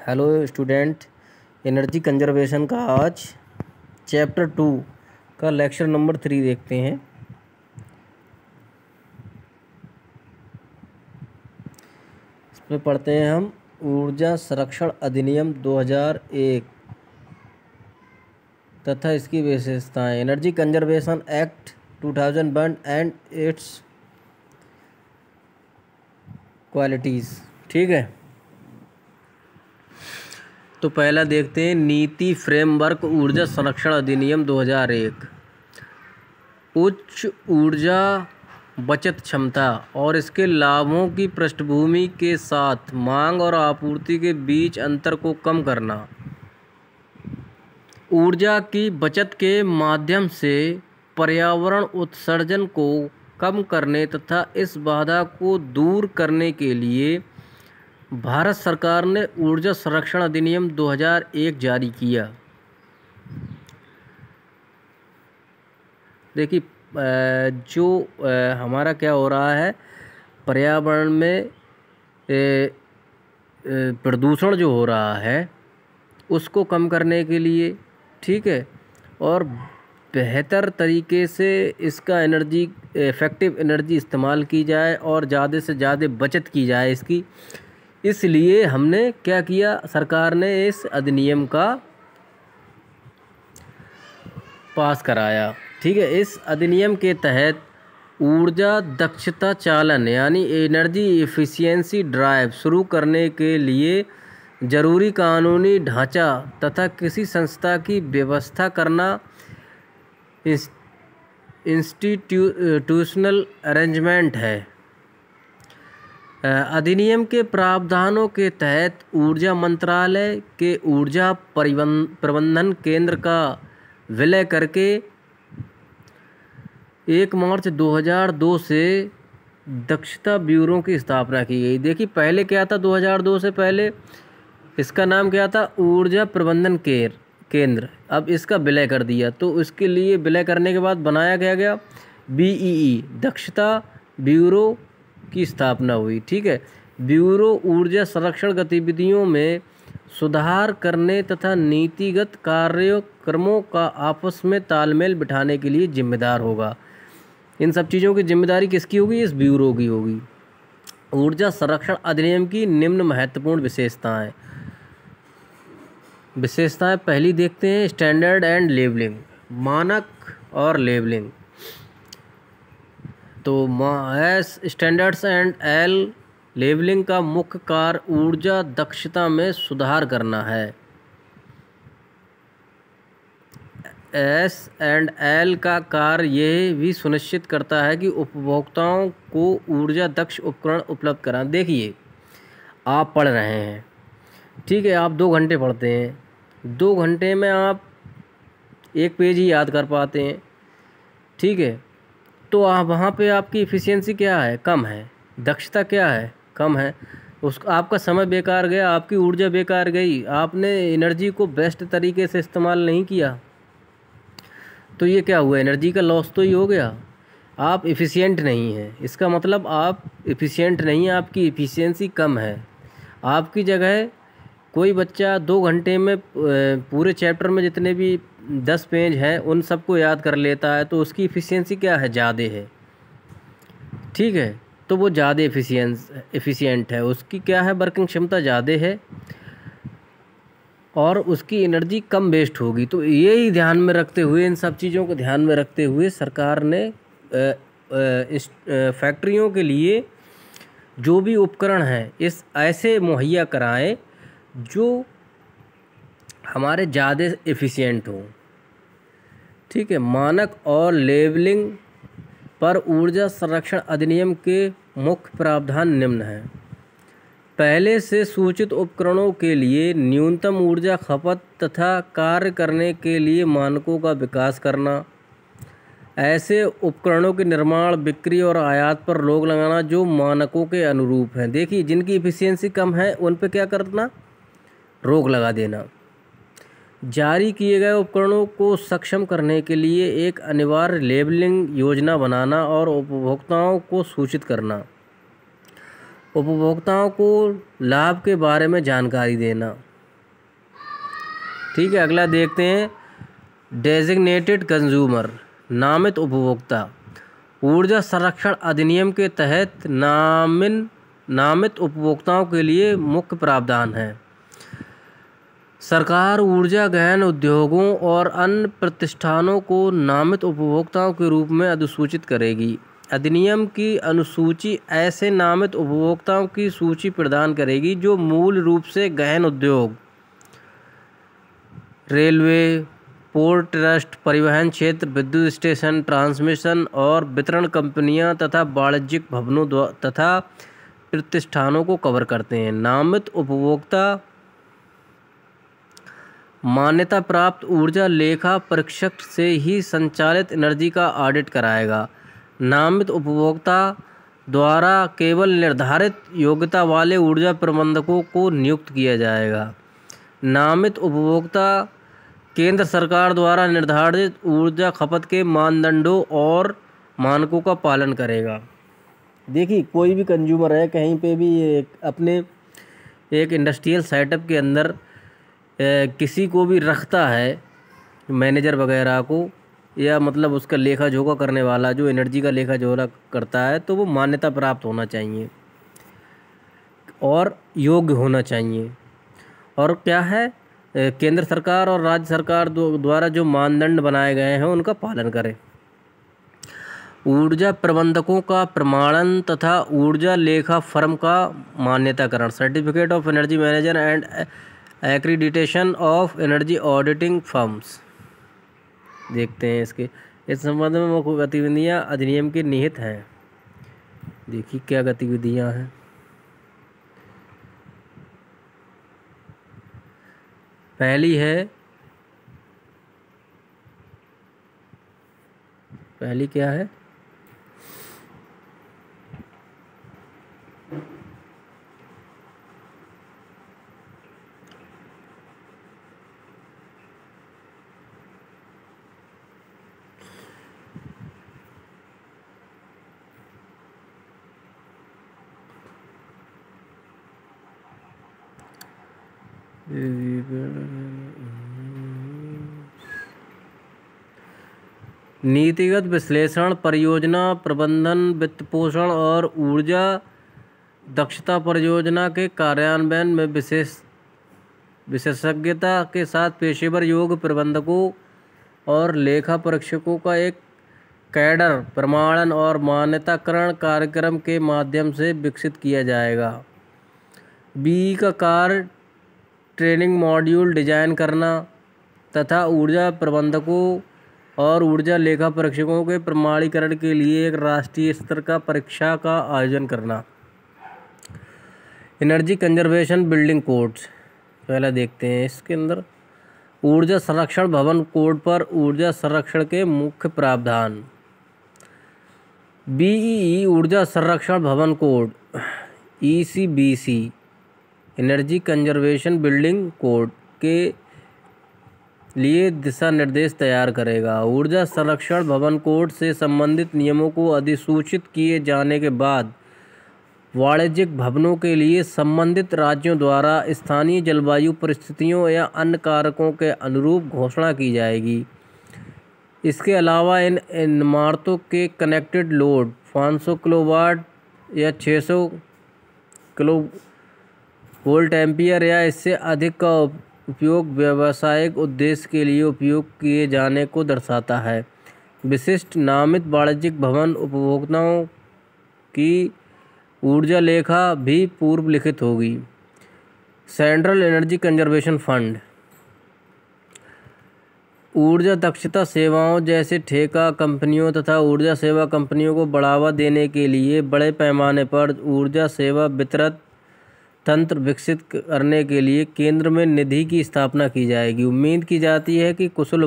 Hello student, energy conservation का आज chapter 2 का लेक्चर नंबर 3 देखते हैं। इसमें पढ़ते हैं हम ऊर्जा संरक्षण अधिनियम 2001 तथा इसकी विशेषताएं। Energy conservation act 2001 and it's qualities. ठीक है, तो पहला देखते हैं नीति फ्रेमवर्क ऊर्जा संरक्षण अधिनियम 2001। उच्च ऊर्जा बचत क्षमता और इसके लाभों की पृष्ठभूमि के साथ मांग और आपूर्ति के बीच अंतर को कम करना, ऊर्जा की बचत के माध्यम से पर्यावरण उत्सर्जन को कम करने तथा इस बाधा को दूर करने के लिए भारत सरकार ने ऊर्जा संरक्षण अधिनियम 2001 जारी किया। देखिए, जो हमारा क्या हो रहा है, पर्यावरण में प्रदूषण जो हो रहा है उसको कम करने के लिए, ठीक है, और बेहतर तरीके से इसका इफ़ेक्टिव एनर्जी इस्तेमाल की जाए और ज़्यादा से ज़्यादा बचत की जाए इसकी। इसलिए हमने क्या किया, सरकार ने इस अधिनियम का पास कराया। ठीक है, इस अधिनियम के तहत ऊर्जा दक्षता चालन यानी एनर्जी एफिशिएंसी ड्राइव शुरू करने के लिए जरूरी कानूनी ढांचा तथा किसी संस्था की व्यवस्था करना, इंस्टीट्यूशनल अरेंजमेंट है। अधिनियम के प्रावधानों के तहत ऊर्जा मंत्रालय के ऊर्जा प्रबंधन केंद्र का विलय करके 1 मार्च 2002 से दक्षता ब्यूरो की स्थापना की गई। देखिए, पहले क्या था, 2002 से पहले इसका नाम क्या था, ऊर्जा प्रबंधन केंद्र। अब इसका विलय कर दिया, तो इसके लिए विलय करने के बाद बनाया गया BEE, दक्षता ब्यूरो की स्थापना हुई। ठीक है, ब्यूरो ऊर्जा संरक्षण गतिविधियों में सुधार करने तथा नीतिगत कार्यक्रमों का आपस में तालमेल बिठाने के लिए जिम्मेदार होगा। इन सब चीज़ों की जिम्मेदारी किसकी होगी, इस ब्यूरो की होगी। ऊर्जा संरक्षण अधिनियम की निम्न महत्वपूर्ण विशेषताएं पहली देखते हैं, स्टैंडर्ड एंड लेबलिंग, मानक और लेबलिंग। तो स्टैंडर्ड्स एंड लेबलिंग का मुख्य कार्य ऊर्जा दक्षता में सुधार करना है। S&L का कार्य यह भी सुनिश्चित करता है कि उपभोक्ताओं को ऊर्जा दक्ष उपकरण उपलब्ध कराएं। देखिए, आप पढ़ रहे हैं, ठीक है, आप 2 घंटे पढ़ते हैं, 2 घंटे में आप 1 पेज ही याद कर पाते हैं। ठीक है, तो आप वहाँ पे आपकी एफिशिएंसी क्या है, कम है, दक्षता क्या है, कम है, आपका समय बेकार गया, आपकी ऊर्जा बेकार गई, आपने एनर्जी को बेस्ट तरीके से इस्तेमाल नहीं किया, तो ये क्या हुआ, एनर्जी का लॉस तो ही हो गया। आप एफिशिएंट नहीं हैं, इसका मतलब आप एफिशिएंट नहीं हैं, आपकी एफिशिएंसी कम है। आपकी जगह कोई बच्चा 2 घंटे में पूरे चैप्टर में जितने भी 10 पेज हैं उन सबको याद कर लेता है, तो उसकी एफिशिएंसी क्या है, ज़्यादा है। ठीक है, तो वो ज़्यादा एफिशिएंट है, उसकी क्या है, वर्किंग क्षमता ज़्यादा है और उसकी एनर्जी कम वेस्ट होगी। तो यही ध्यान में रखते हुए, इन सब चीज़ों को ध्यान में रखते हुए सरकार ने इस फैक्ट्रियों के लिए जो भी उपकरण हैं इस ऐसे मुहैया कराएं जो हमारे ज़्यादा एफिशिएंट हो। ठीक है, मानक और लेबलिंग पर ऊर्जा संरक्षण अधिनियम के मुख्य प्रावधान निम्न हैं। पहले से सूचित उपकरणों के लिए न्यूनतम ऊर्जा खपत तथा कार्य करने के लिए मानकों का विकास करना, ऐसे उपकरणों के निर्माण, बिक्री और आयात पर रोक लगाना जो मानकों के अनुरूप हैं। देखिए, जिनकी एफिशिएंसी कम है उन पे क्या करना, रोक लगा देना। जारी किए गए उपकरणों को सक्षम करने के लिए एक अनिवार्य लेबलिंग योजना बनाना और उपभोक्ताओं को सूचित करना। उपभोक्ताओं को लाभ के बारे में जानकारी देना। ठीक है, अगला देखते हैं, डेजिग्नेटेड कंज्यूमर, नामित उपभोक्ता। ऊर्जा संरक्षण अधिनियम के तहत नामित उपभोक्ताओं के लिए मुख्य प्रावधान है। सरकार ऊर्जा गहन उद्योगों और अन्य प्रतिष्ठानों को नामित उपभोक्ताओं के रूप में अधिसूचित करेगी। अधिनियम की अनुसूची ऐसे नामित उपभोक्ताओं की सूची प्रदान करेगी जो मूल रूप से गहन उद्योग, रेलवे, पोर्ट ट्रस्ट, परिवहन क्षेत्र, विद्युत स्टेशन, ट्रांसमिशन और वितरण कंपनियां तथा वाणिज्यिक भवनों तथा प्रतिष्ठानों को कवर करते हैं। नामित उपभोक्ता मान्यता प्राप्त ऊर्जा लेखा परीक्षक से ही संचालित एनर्जी का ऑडिट कराएगा। नामित उपभोक्ता द्वारा केवल निर्धारित योग्यता वाले ऊर्जा प्रबंधकों को नियुक्त किया जाएगा। नामित उपभोक्ता केंद्र सरकार द्वारा निर्धारित ऊर्जा खपत के मानदंडों और मानकों का पालन करेगा। देखिए, कोई भी कंज्यूमर है, कहीं पे भी अपने एक इंडस्ट्रियल सेटअप के अंदर किसी को भी रखता है, मैनेजर वगैरह को, या मतलब उसका लेखा जोखा करने वाला जो एनर्जी का लेखा जोखा करता है, तो वो मान्यता प्राप्त होना चाहिए और योग्य होना चाहिए। और क्या है, केंद्र सरकार और राज्य सरकार द्वारा जो मानदंड बनाए गए हैं उनका पालन करें। ऊर्जा प्रबंधकों का प्रमाणन तथा ऊर्जा लेखा फर्म का मान्यताकरण, certificate of energy manager and accreditation of energy auditing firms. देखते हैं इस संबंध में मुख्य गतिविधियां अधिनियम के निहित हैं। देखिए क्या गतिविधियां हैं। पहली क्या है, नीतिगत विश्लेषण, परियोजना प्रबंधन, वित्त पोषण और ऊर्जा दक्षता परियोजना के कार्यान्वयन में विशेषज्ञता के साथ पेशेवर योग्य प्रबंधकों और लेखा परीक्षकों का एक कैडर प्रमाणन और मान्यताकरण कार्यक्रम के माध्यम से विकसित किया जाएगा। बी का कार्य ट्रेनिंग मॉड्यूल डिजाइन करना तथा ऊर्जा प्रबंधकों और ऊर्जा लेखा परीक्षकों के प्रमाणीकरण के लिए एक राष्ट्रीय स्तर का परीक्षा का आयोजन करना। एनर्जी कंजर्वेशन बिल्डिंग कोड्स पहला देखते हैं। इसके अंदर ऊर्जा संरक्षण भवन कोड पर ऊर्जा संरक्षण के मुख्य प्रावधान। बीईई ऊर्जा संरक्षण भवन code ECBC energy conservation building code के लिए दिशा निर्देश तैयार करेगा। ऊर्जा संरक्षण भवन कोड से संबंधित नियमों को अधिसूचित किए जाने के बाद वाणिज्यिक भवनों के लिए संबंधित राज्यों द्वारा स्थानीय जलवायु परिस्थितियों या अन्य कारकों के अनुरूप घोषणा की जाएगी। इसके अलावा इन इमारतों के कनेक्टेड लोड 500 किलोवाट या 600 किलोवोल्ट एम्पियर या इससे अधिक का उपयोग व्यावसायिक उद्देश्य के लिए उपयोग किए जाने को दर्शाता है। विशिष्ट नामित वाणिज्यिक भवन उपभोक्ताओं की ऊर्जा लेखा भी पूर्व लिखित होगी। सेंट्रल एनर्जी कंजर्वेशन फंड ऊर्जा दक्षता सेवाओं जैसे ठेका कंपनियों तथा ऊर्जा सेवा कंपनियों को बढ़ावा देने के लिए बड़े पैमाने पर ऊर्जा सेवा वितरण तंत्र विकसित करने के लिए केंद्र में निधि की स्थापना की जाएगी। उम्मीद की जाती है कि कुशल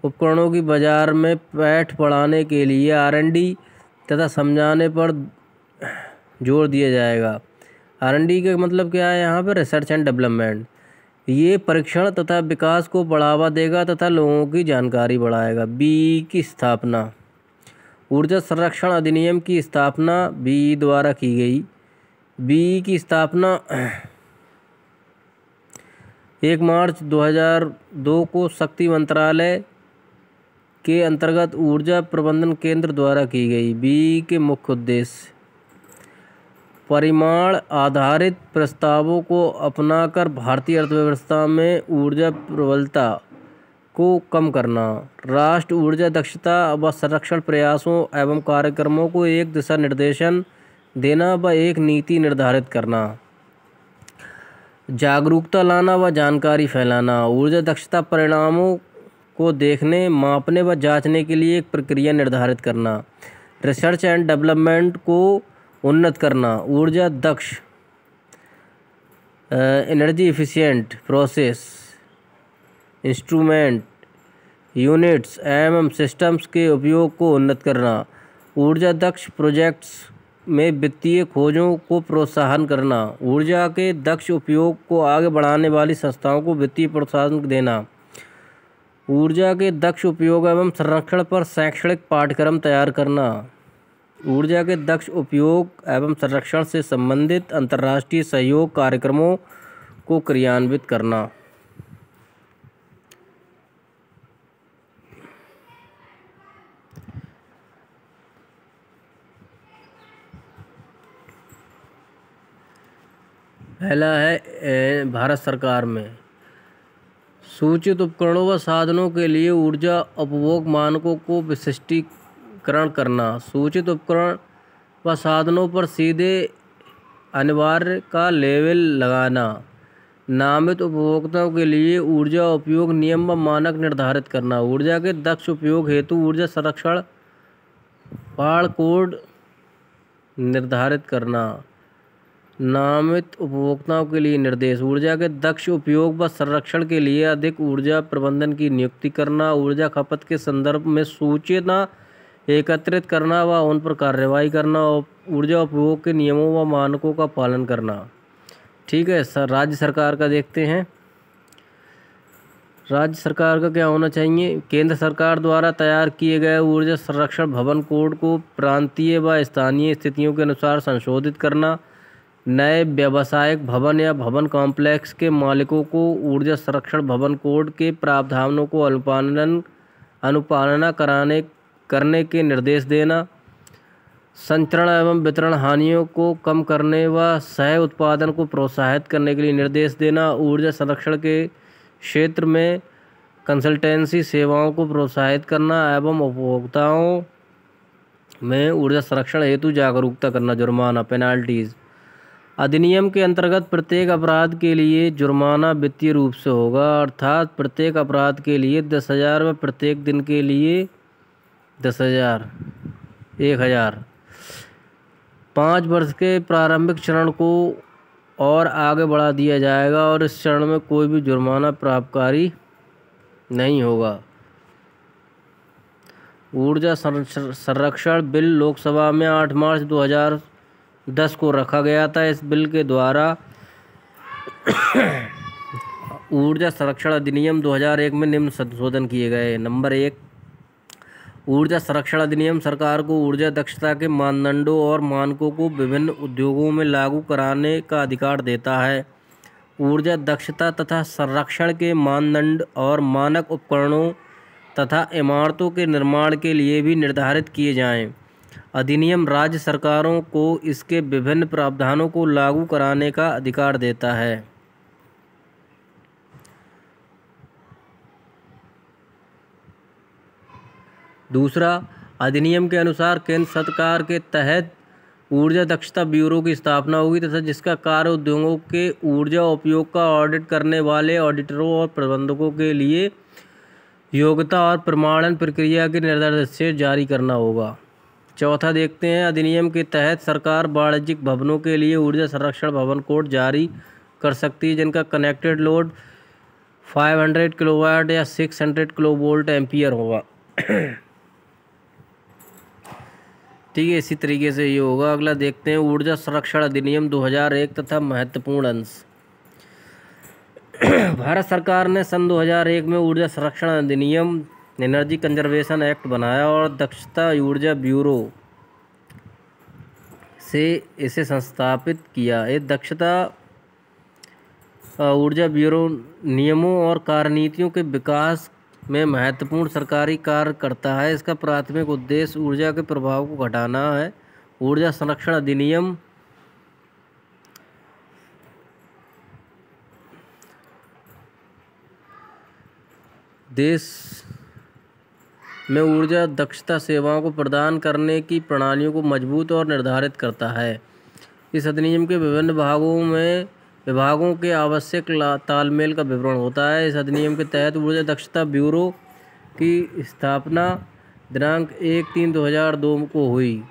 उपकरणों की बाजार में पैठ बढ़ाने के लिए R&D तथा समझाने पर जोर दिया जाएगा। R&D का मतलब क्या है यहाँ पर? Research and development. ये परीक्षण तथा विकास को बढ़ावा देगा तथा लोगों की जानकारी बढ़ाएगा। BEE की स्थापना ऊर्जा संरक्षण अधिनियम की स्थापना बीई द्वारा की गई। बीई की स्थापना 1 मार्च 2002 को शक्ति मंत्रालय के अंतर्गत ऊर्जा प्रबंधन केंद्र द्वारा की गई। बीई के मुख्य उद्देश्य परिमाण आधारित प्रस्तावों को अपनाकर भारतीय अर्थव्यवस्था में ऊर्जा प्रबलता को कम करना, राष्ट्र ऊर्जा दक्षता व संरक्षण प्रयासों एवं कार्यक्रमों को एक दिशा निर्देशन देना व एक नीति निर्धारित करना, जागरूकता लाना व जानकारी फैलाना, ऊर्जा दक्षता परिणामों को देखने, मापने व जांचने के लिए एक प्रक्रिया निर्धारित करना, रिसर्च एंड डेवलपमेंट को उन्नत करना, ऊर्जा दक्ष energy efficient process instrument units एवं सिस्टम्स के उपयोग को उन्नत करना, ऊर्जा दक्ष प्रोजेक्ट्स में वित्तीय खोजों को प्रोत्साहन करना, ऊर्जा के दक्ष उपयोग को आगे बढ़ाने वाली संस्थाओं को वित्तीय प्रोत्साहन देना, ऊर्जा के दक्ष उपयोग एवं संरक्षण पर शैक्षणिक पाठ्यक्रम तैयार करना, ऊर्जा के दक्ष उपयोग एवं संरक्षण से संबंधित अंतर्राष्ट्रीय सहयोग कार्यक्रमों को क्रियान्वित करना। पहला है भारत सरकार में सूचित उपकरणों व साधनों के लिए ऊर्जा उपभोग मानकों को विशिष्टीकरण करना, सूचित उपकरण व साधनों पर सीधे अनिवार्य का लेबल लगाना, नामित उपभोक्ताओं के लिए ऊर्जा उपयोग नियम व मानक निर्धारित करना, ऊर्जा के दक्ष उपयोग हेतु ऊर्जा संरक्षण पाड़ कोड निर्धारित करना, नामित उपभोक्ताओं के लिए निर्देश, ऊर्जा के दक्ष उपयोग व संरक्षण के लिए अधिक ऊर्जा प्रबंधन की नियुक्ति करना, ऊर्जा खपत के संदर्भ में सूचना एकत्रित करना व उन पर कार्रवाई करना, ऊर्जा उपयोग के नियमों व मानकों का पालन करना। ठीक है सर, राज्य सरकार का देखते हैं। राज्य सरकार का क्या होना चाहिए? केंद्र सरकार द्वारा तैयार किए गए ऊर्जा संरक्षण भवन कोड को प्रांतीय व स्थानीय स्थितियों के अनुसार संशोधित करना, नए व्यावसायिक भवन या भवन कॉम्प्लेक्स के मालिकों को ऊर्जा संरक्षण भवन कोड के प्रावधानों को अनुपालना करने के निर्देश देना, संचरण एवं वितरण हानियों को कम करने व सह उत्पादन को प्रोत्साहित करने के लिए निर्देश देना, ऊर्जा संरक्षण के क्षेत्र में कंसल्टेंसी सेवाओं को प्रोत्साहित करना एवं उपभोक्ताओं में ऊर्जा संरक्षण हेतु जागरूकता करना। जुर्माना पेनाल्टीज अधिनियम के अंतर्गत प्रत्येक अपराध के लिए जुर्माना वित्तीय रूप से होगा, अर्थात प्रत्येक अपराध के लिए 10,000 व प्रत्येक दिन के लिए 10,000 1,000। 5 वर्ष के प्रारंभिक चरण को और आगे बढ़ा दिया जाएगा और इस चरण में कोई भी जुर्माना प्रभावकारी नहीं होगा। ऊर्जा संरक्षण बिल लोकसभा में 8 मार्च 2010 को रखा गया था। इस बिल के द्वारा ऊर्जा संरक्षण अधिनियम 2001 में निम्न संशोधन किए गए। नंबर 1, ऊर्जा संरक्षण अधिनियम सरकार को ऊर्जा दक्षता के मानदंडों और मानकों को विभिन्न उद्योगों में लागू कराने का अधिकार देता है। ऊर्जा दक्षता तथा संरक्षण के मानदंड और मानक उपकरणों तथा इमारतों के निर्माण के लिए भी निर्धारित किए जाएं। अधिनियम राज्य सरकारों को इसके विभिन्न प्रावधानों को लागू कराने का अधिकार देता है। दूसरा, अधिनियम के अनुसार केंद्र सरकार के तहत ऊर्जा दक्षता ब्यूरो की स्थापना होगी तथा जिसका कार्य उद्योगों के ऊर्जा उपयोग का ऑडिट करने वाले ऑडिटरों और प्रबंधकों के लिए योग्यता और प्रमाणन प्रक्रिया के निर्देश जारी करना होगा। चौथा देखते हैं, अधिनियम के तहत सरकार वाणिज्यिक भवनों के लिए ऊर्जा संरक्षण भवन कोड जारी कर सकती है जिनका कनेक्टेड लोड 500 किलोवाट या 600 किलोवोल्ट एम्पियर होगा। ठीक है, इसी तरीके से ये होगा। अगला देखते हैं, ऊर्जा संरक्षण अधिनियम 2001 तथा महत्वपूर्ण अंश। भारत सरकार ने सन 2001 में ऊर्जा संरक्षण अधिनियम एनर्जी कंजर्वेशन एक्ट बनाया और दक्षता ऊर्जा ब्यूरो से इसे संस्थापित किया। ये दक्षता ऊर्जा ब्यूरो नियमों और कार्यनीतियों के विकास में महत्वपूर्ण सरकारी कार्य करता है। इसका प्राथमिक उद्देश्य ऊर्जा के प्रभाव को घटाना है। ऊर्जा संरक्षण अधिनियम देश में ऊर्जा दक्षता सेवाओं को प्रदान करने की प्रणालियों को मजबूत और निर्धारित करता है। इस अधिनियम के विभिन्न विभागों के आवश्यक तालमेल का विवरण होता है। इस अधिनियम के तहत ऊर्जा दक्षता ब्यूरो की स्थापना दिनांक 1/3/2002 को हुई।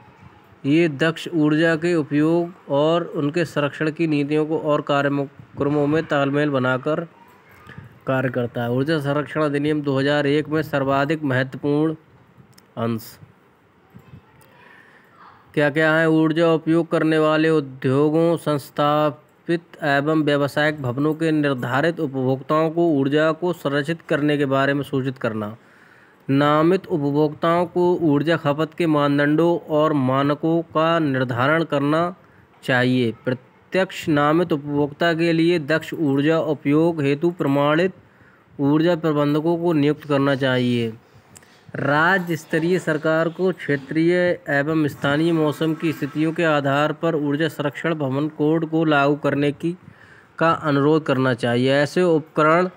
ये दक्ष ऊर्जा के उपयोग और उनके संरक्षण की नीतियों को और कार्यक्रमों में तालमेल बनाकर कार्य करता है। ऊर्जा संरक्षण अधिनियम 2001 में सर्वाधिक महत्वपूर्ण अंश क्या क्या है? ऊर्जा उपयोग करने वाले उद्योगों, संस्थापित एवं व्यावसायिक भवनों के निर्धारित उपभोक्ताओं को ऊर्जा को संरक्षित करने के बारे में सूचित करना। नामित उपभोक्ताओं को ऊर्जा खपत के मानदंडों और मानकों का निर्धारण करना चाहिए। प्रत्यक्ष नामित उपभोक्ता के लिए दक्ष ऊर्जा उपयोग हेतु प्रमाणित ऊर्जा प्रबंधकों को नियुक्त करना चाहिए। राज्य स्तरीय सरकार को क्षेत्रीय एवं स्थानीय मौसम की स्थितियों के आधार पर ऊर्जा संरक्षण भवन कोड को लागू करने का अनुरोध करना चाहिए। ऐसे उपकरण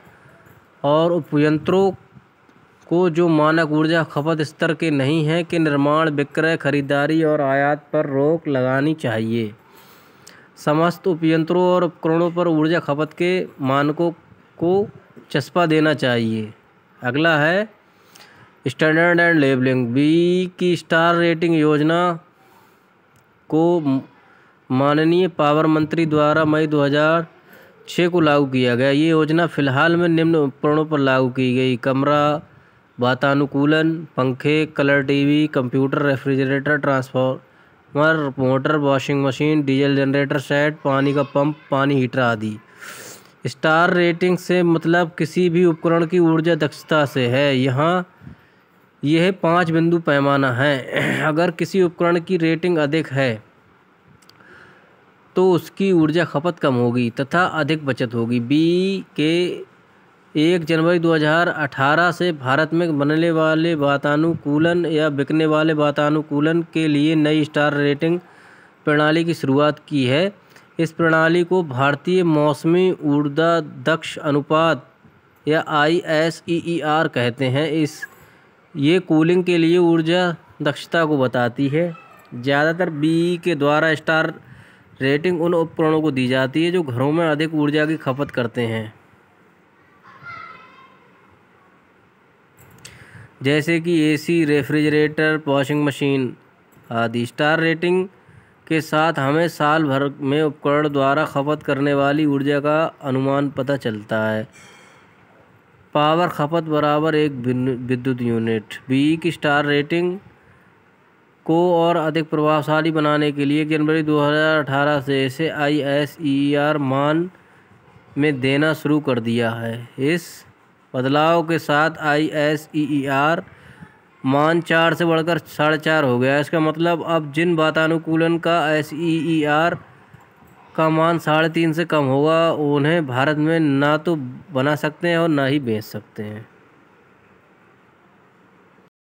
और उपयंत्रों को जो मानक ऊर्जा खपत स्तर के नहीं हैं के निर्माण, विक्रय, खरीदारी और आयात पर रोक लगानी चाहिए। समस्त उपयंत्रों और उपकरणों पर ऊर्जा खपत के मानकों को चस्पा देना चाहिए। अगला है स्टैंडर्ड एंड लेबलिंग। बी की स्टार रेटिंग योजना को माननीय पावर मंत्री द्वारा मई 2006 को लागू किया गया। ये योजना फिलहाल में निम्न उपकरणों पर लागू की गई: कमरा वातानुकूलन, पंखे, colour TV, computer, refrigerator, transformer, motor, washing machine, diesel generator set, पानी का पंप, पानी हीटर आदि। स्टार रेटिंग से मतलब किसी भी उपकरण की ऊर्जा दक्षता से है। यहाँ यह 5 बिंदु पैमाना है। अगर किसी उपकरण की रेटिंग अधिक है तो उसकी ऊर्जा खपत कम होगी तथा अधिक बचत होगी। बी के 1 जनवरी 2018 से भारत में बनने वाले वातानुकूलन या बिकने वाले वातानुकूलन के लिए नई स्टार रेटिंग प्रणाली की शुरुआत की है। इस प्रणाली को भारतीय मौसमी ऊर्जा दक्ष अनुपात या ISEER कहते हैं। ये कूलिंग के लिए ऊर्जा दक्षता को बताती है। ज़्यादातर बी के द्वारा स्टार रेटिंग उन उपकरणों को दी जाती है जो घरों में अधिक ऊर्जा की खपत करते हैं, जैसे कि AC, रेफ्रिजरेटर, वॉशिंग मशीन आदि। स्टार रेटिंग के साथ हमें साल भर में उपकरण द्वारा खपत करने वाली ऊर्जा का अनुमान पता चलता है। पावर खपत बराबर 1 विद्युत यूनिट। बी की स्टार रेटिंग को और अधिक प्रभावशाली बनाने के लिए जनवरी 2018 से इसे ISEER मान में देना शुरू कर दिया है। इस बदलाव के साथ ISEER मान 4 से बढ़कर 4.5 हो गया। इसका मतलब अब जिन वातानुकूलन का ISEER का मान 3.5 से कम होगा उन्हें भारत में ना तो बना सकते हैं और ना ही बेच सकते हैं।